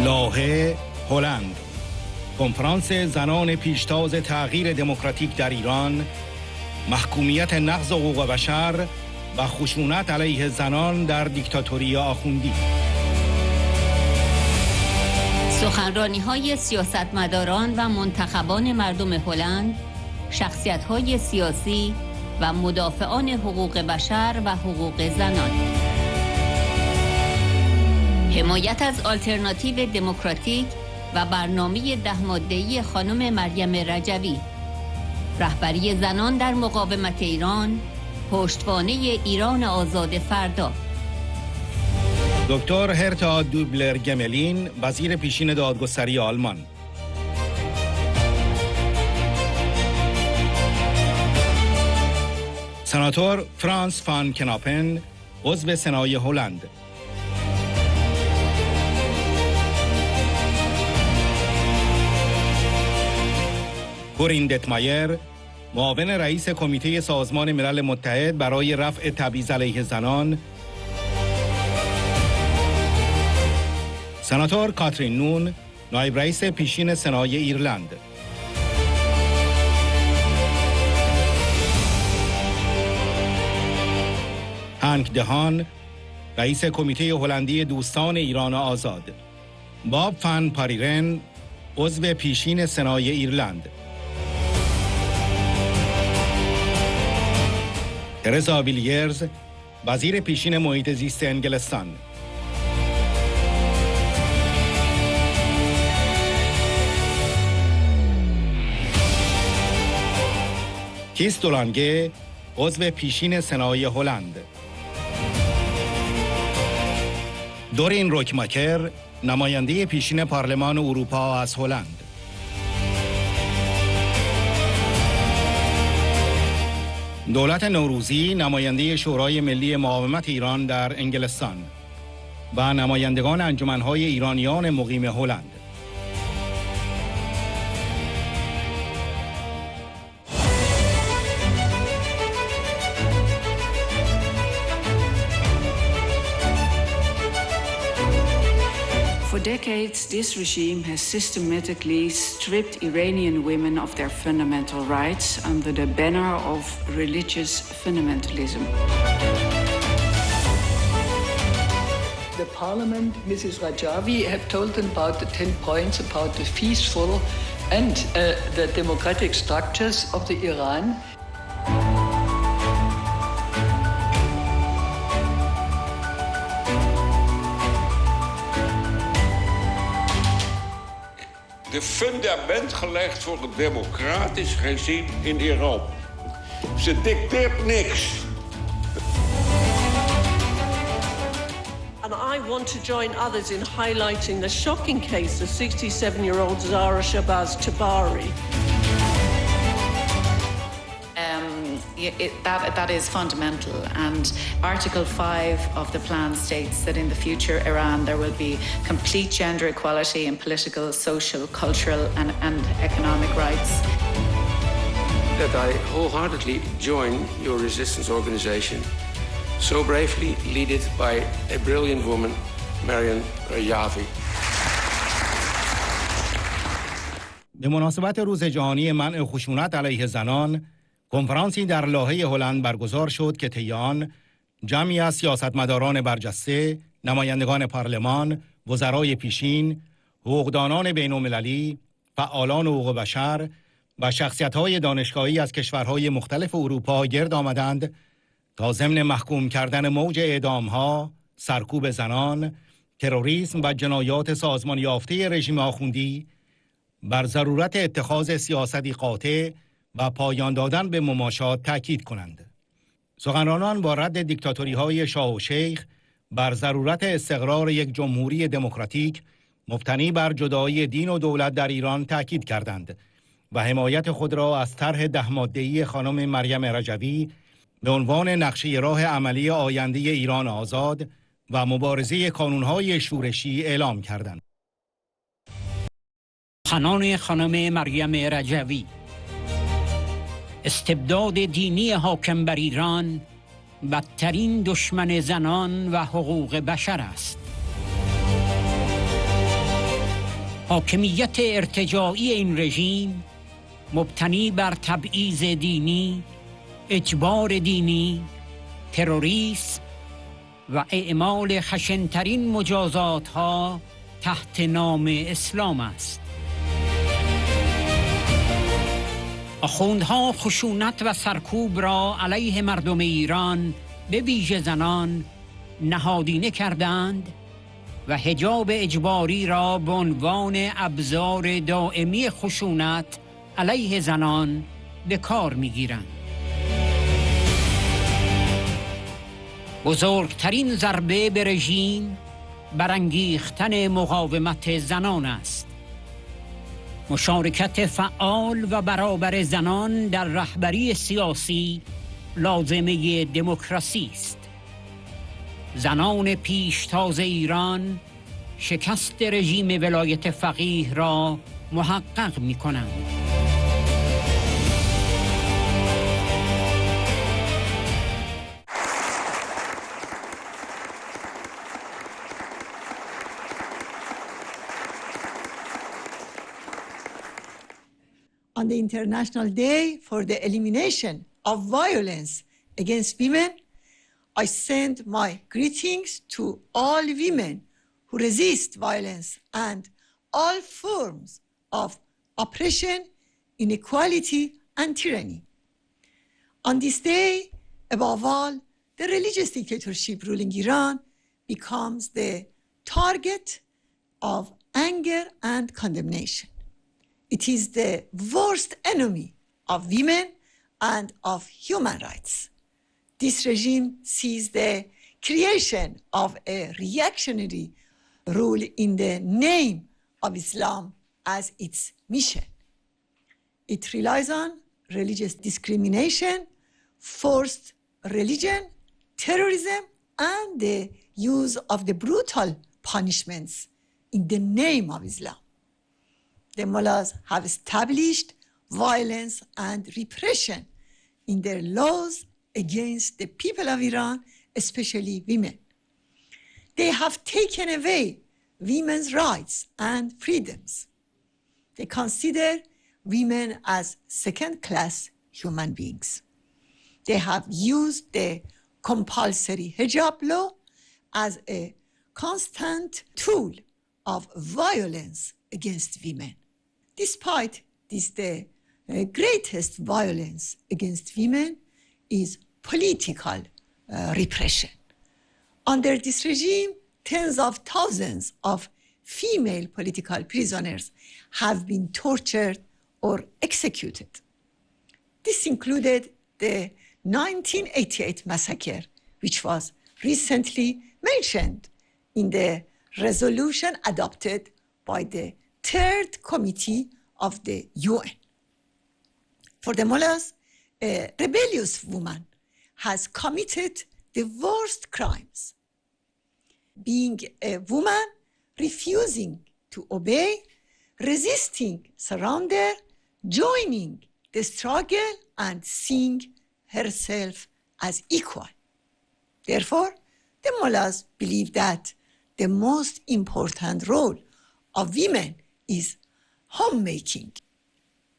لاهه، هلند. کنفرانس زنان پیشتاز تغییر دموکراتیک در ایران، محکومیت نقض حقوق بشر و خشونت علیه زنان در دیکتاتوری آخوندی. سخنرانیهای سیاستمداران و منتخبان مردم هلند، شخصیتهای سیاسی و مدافعان حقوق بشر و حقوق زنان. حمایت از آلترناتیو دموکراتیک و برنامه 10 ماده‌ای خانم مریم رجوی. رهبری زنان در مقاومت ایران، پشتوانه ایران آزاد فردا. دکتر هرتا دوبلر گملین، وزیر پیشین دادگستری آلمان. سناتور فرانس فان کناپن، عضو سنای هلند. کورین دتمایر، معاون رئیس کمیته سازمان ملل متحد برای رفع تبعیض علیه زنان. سناتور کاترین نون، نایب رئیس پیشین سنای ایرلند. هانک دهان، رئیس کمیته هلندی دوستان ایران آزاد. باب فان پاریرن، عضو پیشین سنای ایرلند. ترزا ویلیرز، وزیر پیشین محیط زیست انگلستان. کیس دولانگه، عضو پیشین سنای هلند. دورین روکماکر، نماینده پیشین پارلمان اروپا از هلند. دولت نوروزی، نماینده شورای ملی مقاومت ایران در انگلستان و نمایندگان انجمن‌های ایرانیان مقیم هلند. For decades, this regime has systematically stripped Iranian women of their fundamental rights under the banner of religious fundamentalism. The parliament, Mrs. Rajavi, have told them about the 10 points about the peaceful and the democratic structures of the Iran. De fundament gelegd voor een democratisch regime in Iran. Ze dicteert niks. And I want to join others in highlighting the shocking case of 67-year-old Zara Shabazz Tabari. That is fundamental, and Article 5 of the plan states that in the future Iran there will be complete gender equality in political, social, cultural and economic rights. That I wholeheartedly join your resistance organization, so bravely led by a brilliant woman, Mariam Rajavi. به مناسبت روز جهانی منع خشونت علیه زنان، کنفرانسی در لاهه هلند برگزار شد که طی آن جمعی از سیاستمداران برجسته، نمایندگان پارلمان، وزرای پیشین، حقوقدانان بین‌المللی، فعالان حقوق بشر و شخصیتهای دانشگاهی از کشورهای مختلف اروپا گرد آمدند تا ضمن محکوم کردن موج اعدام‌ها، سرکوب زنان، تروریسم و جنایات سازمان یافته رژیم آخوندی بر ضرورت اتخاذ سیاستی قاطع و پایان دادن به مماشات تاکید کنند. سخنرانان با رد دیکتاتوری‌های شاه و شیخ بر ضرورت استقرار یک جمهوری دموکراتیک مبتنی بر جدایی دین و دولت در ایران تاکید کردند و حمایت خود را از طرح 10 ماده‌ای خانم مریم رجوی به عنوان نقشه راه عملی آینده ایران آزاد و مبارزه کانون‌های شورشی اعلام کردند. سخنان خانم مریم رجوی: استبداد دینی حاکم بر ایران بدترین دشمن زنان و حقوق بشر است. حاکمیت ارتجاعی این رژیم مبتنی بر تبعیض دینی، اجبار دینی، تروریسم و اعمال خشن‌ترین مجازات‌ها تحت نام اسلام است. آخوندها خشونت و سرکوب را علیه مردم ایران به ویژه زنان نهادینه کردند و حجاب اجباری را به عنوان ابزار دائمی خشونت علیه زنان به کار می‌گیرند. بزرگترین ضربه به رژیم برانگیختن مقاومت زنان است. مشارکت فعال و برابر زنان در رهبری سیاسی لازمه دموکراسی است. زنان پیشتاز ایران شکست رژیم ولایت فقیه را محقق می‌کنند. On the International Day for the Elimination of Violence Against Women, I send my greetings to all women who resist violence and all forms of oppression, inequality, and tyranny. On this day, above all, the religious dictatorship ruling Iran becomes the target of anger and condemnation. It is the worst enemy of women and of human rights. This regime sees the creation of a reactionary rule in the name of Islam as its mission. It relies on religious discrimination, forced religion, terrorism, and the use of the brutal punishments in the name of Islam. The mullahs have established violence and repression in their laws against the people of Iran, especially women. They have taken away women's rights and freedoms. They consider women as second-class human beings. They have used the compulsory hijab law as a constant tool of violence against women. Despite this, the greatest violence against women is political repression. Under this regime, tens of thousands of female political prisoners have been tortured or executed. This included the 1988 massacre, which was recently mentioned in the resolution adopted by the Third Committee of the UN. For the mullahs, a rebellious woman has committed the worst crimes. Being a woman, refusing to obey, resisting surrender, joining the struggle, and seeing herself as equal. Therefore, the mullahs believe that the most important role of women is homemaking.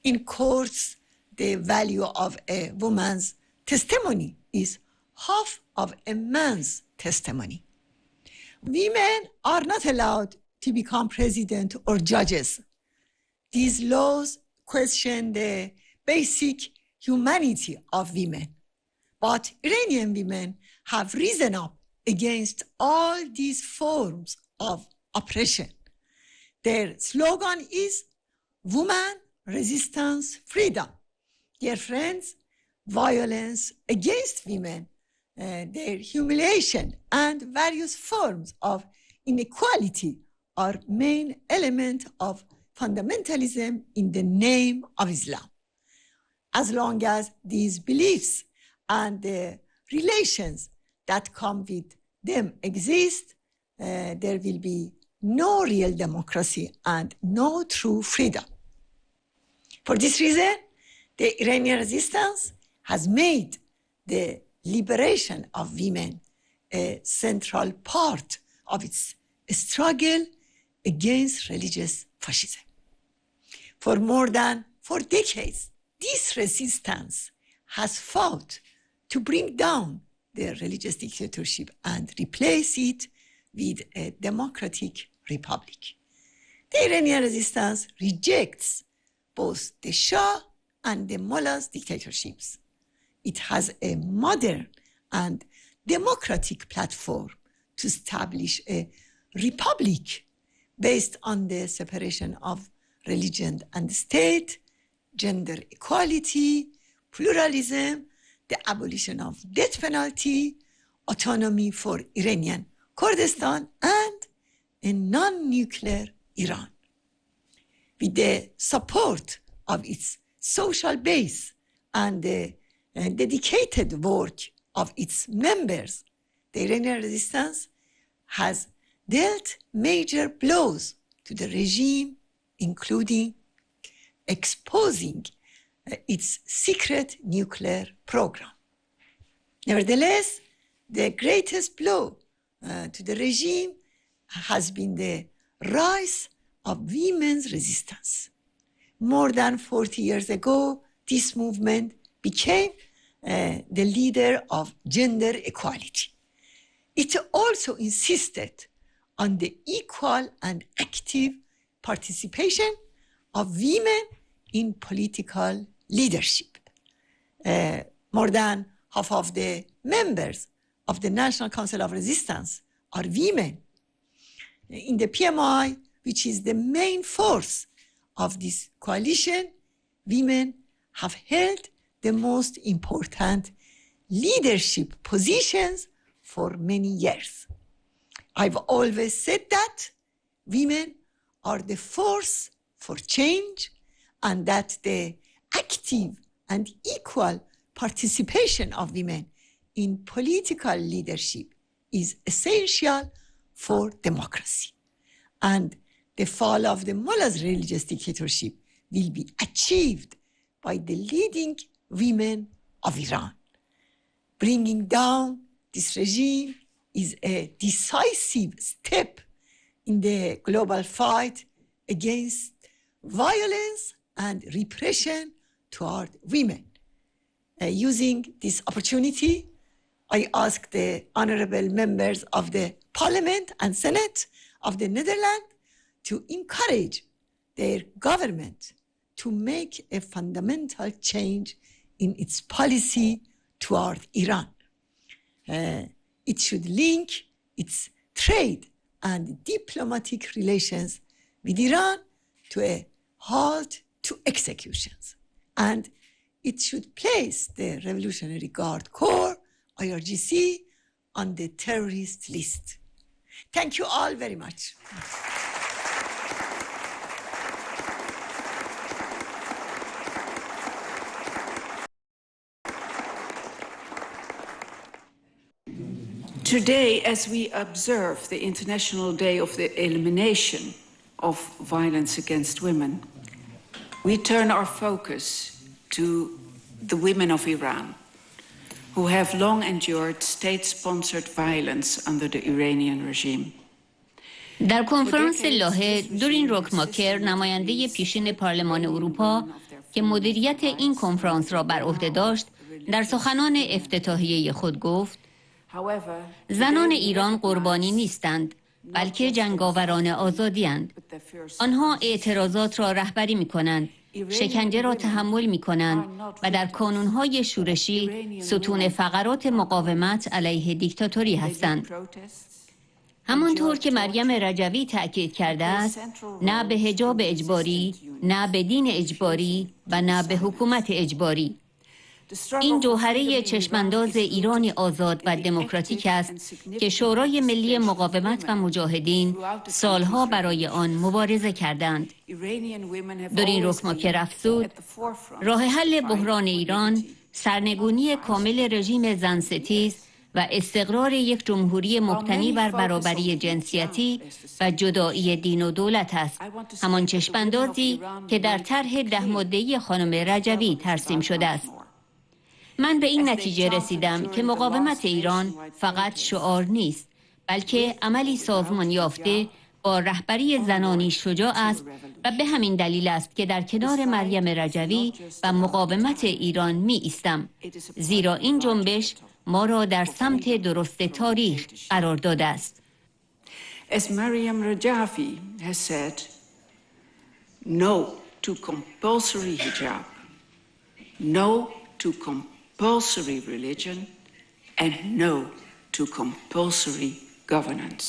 In courts, the value of a woman's testimony is half of a man's testimony. Women are not allowed to become president or judges. These laws question the basic humanity of women. But Iranian women have risen up against all these forms of oppression. Their slogan is Woman, Resistance, Freedom. Dear friends, violence against women, their humiliation, and various forms of inequality are main element of fundamentalism in the name of Islam. As long as these beliefs and the relations that come with them exist, there will be no real democracy and no true freedom. For this reason, the Iranian resistance has made the liberation of women a central part of its struggle against religious fascism. For more than 4 decades, this resistance has fought to bring down the religious dictatorship and replace it with a democratic republic. The Iranian resistance rejects both the Shah and the Mullah's dictatorships. It has a modern and democratic platform to establish a republic based on the separation of religion and state, gender equality, pluralism, the abolition of death penalty, autonomy for Iranian Kurdistan, and a non-nuclear Iran. With the support of its social base and the dedicated work of its members, the Iranian resistance has dealt major blows to the regime, including exposing its secret nuclear program. Nevertheless, the greatest blow to the regime has been the rise of women's resistance. More than 40 years ago, this movement became the leader of gender equality. It also insisted on the equal and active participation of women in political leadership. More than half of the members of the National Council of Resistance are women. In the PMI, which is the main force of this coalition, women have held the most important leadership positions for many years. I've always said that women are the force for change and that the active and equal participation of women in political leadership is essential for democracy. And the fall of the Mullah's religious dictatorship will be achieved by the leading women of Iran. Bringing down this regime is a decisive step in the global fight against violence and repression toward women. Using this opportunity, I ask the honorable members of the Parliament and Senate of the Netherlands to encourage their government to make a fundamental change in its policy toward Iran. It should link its trade and diplomatic relations with Iran to a halt to executions. And it should place the Revolutionary Guard Corps, IRGC, on the terrorist list. Thank you all very much. Today, as we observe the International Day of the Elimination of Violence Against Women, we turn our focus to the women of Iran, who have long endured state-sponsored violence under the Iranian regime. در کنفرانس لاهه دورین روکماکر نماینده پیشین پارلمان اروپا که مدیریت این کنفرانس را بر عهده داشت در سخنان افتتاحیه خود گفت زنان ایران قربانی نیستند بلکه جنگاوران آزادی‌اند. آنها اعتراضات را رهبری می‌کنند، شکنجه را تحمل می‌کنند و در کانون‌های شورشی ستون فقرات مقاومت علیه دیکتاتوری هستند. همانطور که مریم رجوی تأکید کرده است، نه به حجاب اجباری، نه به دین اجباری و نه به حکومت اجباری. این جوهره چشمانداز ایران آزاد و دموکراتیک است که شورای ملی مقاومت و مجاهدین سالها برای آن مبارزه کردند. دورین روکماکر افزود، راه حل بحران ایران سرنگونی کامل رژیم زنستیز و استقرار یک جمهوری مبتنی بر برابری جنسیتی و جدایی دین و دولت است، همان چشماندازی که در طرح 10 ماده‌ای خانم رجوی ترسیم شده است. من به این نتیجه رسیدم که مقاومت ایران فقط شعار نیست، بلکه عملی سازمان یافته با رهبری زنانی شجاع است و به همین دلیل است که در کنار مریم رجوی و مقاومت ایران می ایستم، زیرا این جنبش ما را در سمت درست تاریخ قرار داده است. As Maryam Rajavi has said, no to compulsory hijab, no to compulsory religion, and no to compulsory governance.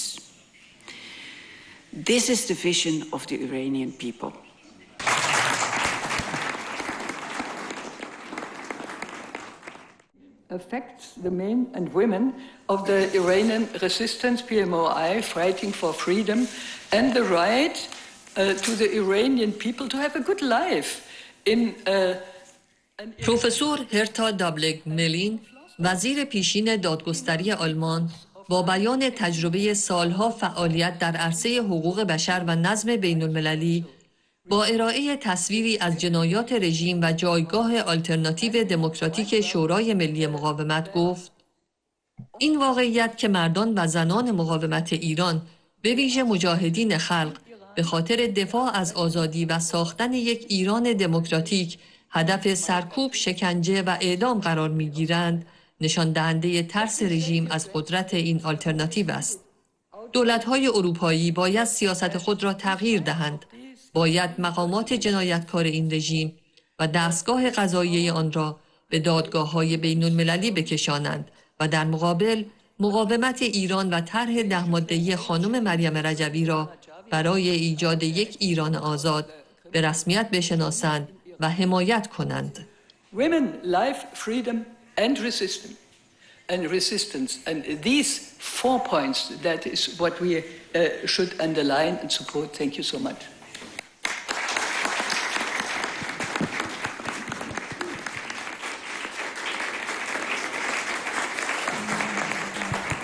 This is the vision of the Iranian people. Affects the men and women of the Iranian resistance PMOI fighting for freedom and the right to the Iranian people to have a good life in پروفسور هرتا دابلگ ملین، وزیر پیشین دادگستری آلمان، با بیان تجربه سالها فعالیت در عرصه حقوق بشر و نظم بین المللی، با ارائه تصویری از جنایات رژیم و جایگاه آلترناتیو دموکراتیک شورای ملی مقاومت گفت: این واقعیت که مردان و زنان مقاومت ایران، به ویژه مجاهدین خلق، به خاطر دفاع از آزادی و ساختن یک ایران دموکراتیک هدف سرکوب، شکنجه و اعدام قرار می‌گیرند، نشان دهنده ترس رژیم از قدرت این آلترناتیو است. دولت‌های اروپایی باید سیاست خود را تغییر دهند، باید مقامات جنایتکار این رژیم و دستگاه قضاییه آن را به دادگاه‌های بین‌المللی بکشانند و در مقابل مقاومت ایران و طرح 10 ماده‌ای خانم مریم رجوی را برای ایجاد یک ایران آزاد به رسمیت بشناسند و حمایت کنند. women, life, freedom and resistance. And these 4 points, that is what we should underline and support. Thank you so much.